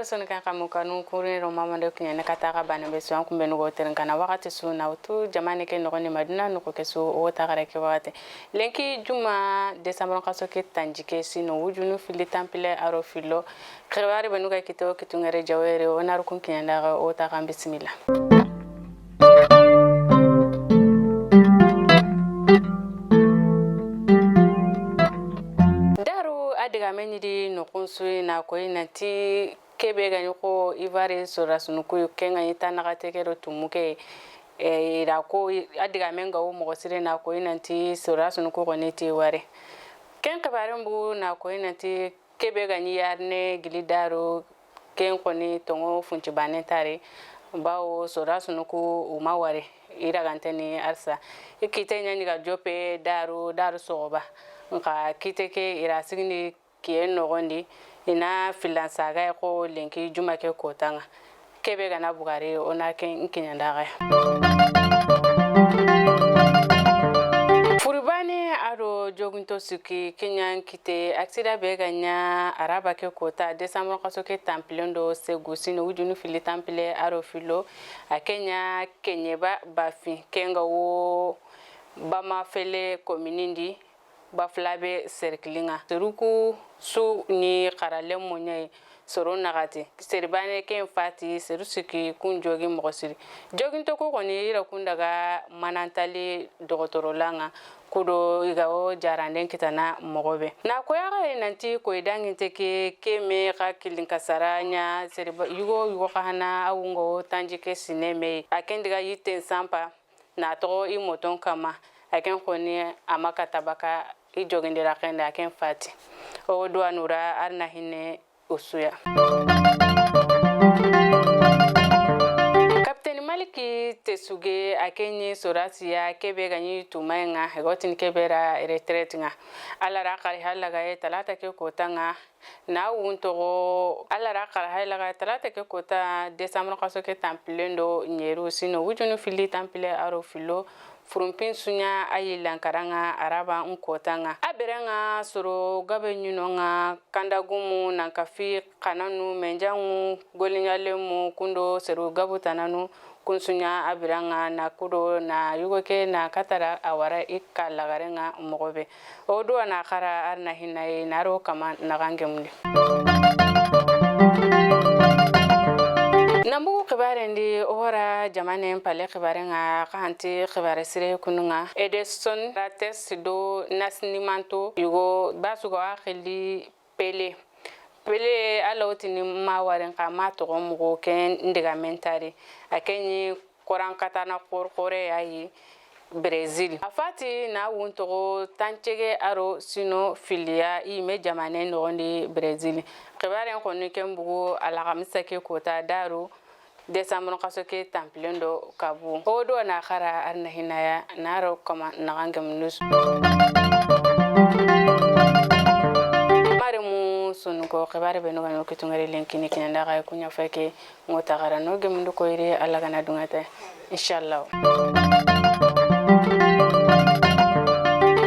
son kan kamu kanu kurin roma mande kunya ne kataka bana be so an kumbe no goten kana wakati su na utu jamani ke no ni madina no ko keso o tagare ke wakati lenki juma desambre kaso ke tanjike sino wujunu fili temple aro filo khirwari banu ka kito kitungere jawere onar kun kinya ndaga o ta kan bismillah adiga menidi no kunsu na ko inati kebe ga ko ivari sora sunu ko kenga itana ga tekero tumuke ira ko adiga menga o mo sire na ko inati sora sunu ko neti ware ken kabare mbu na ko inati kebe ga ni yarne gilidaro ken ko ni tongo funci banetare bawo sora sunu ko umaware ira ganteni arsa ikite nyani ga jope daru soba nka kiteke ira signi kiye nogondi ina filansaga ko lenki juma ke kotanga kebe gana bugare ona ke nkinyandaga furubane aro jogunto suki kenyan kite aksida be ganya araba ke kota desambre kaso ke templendo segusino wujunu fili temple aro filo akenya kenyeba bafi kenga wo bama fele kominindi baflabe serklinga seruku su ni karale munyai soro nagati serbane ken fati serusuki kun jogi mogosiri jogin to ko koni ira kun daga manantali dogotorolanga kudo igao jaranden kitana mogobe na ko yaga nanti ko idangi teke keme ka kilin kasaranya serba yugo kahana awungo tanjike sineme akendiga yiten sampa na to imoton kama aken koni amaka tabaka ijogindira kenda aken fati o do anura arna hine usuya Captain Maliki tesuge akenyi sorasiya kebe ganyi tumaenga gotin kebera retretinga alara kali halaga talata ke kotanga na untogo alara kali halaga talata ke kota desambre kaso ke templendo nyeru sino wujunu fili temple aro filo furumpin sunya ayi lankaranga araba nkotanga aberanga soro gabe nyunonga kandagumu nankafi kananu menjangu golinyalemu kundo soro gabu tananu kunsunya aberanga na kudo na yugoke na katara awara ikkalagarenga mogobe odo na khara arna hinai naro kama nagangemli Nambu khibarendi ora jamane pale khibarenga kanti khibare sire kununga Edison rates do nasnimanto yugo basugo akhili pele alawtini mawaren ka matogo mugo ken ndiga mentari akenyi korankata na korkore ayi Brazil afati na wuntogo tanchege aro sino filia ime jamane nondi Brazil khibaren konni kembugo alagamisa ke kota daru desambre kaso ke templendo kabu odo na khara arna hinaya naro kama nagangam nus maremu sunu ko khibare be no gano kitungare lenkini kinanda ga kunya fake ngota gara no gemndo ko ire alaga na dungata inshallah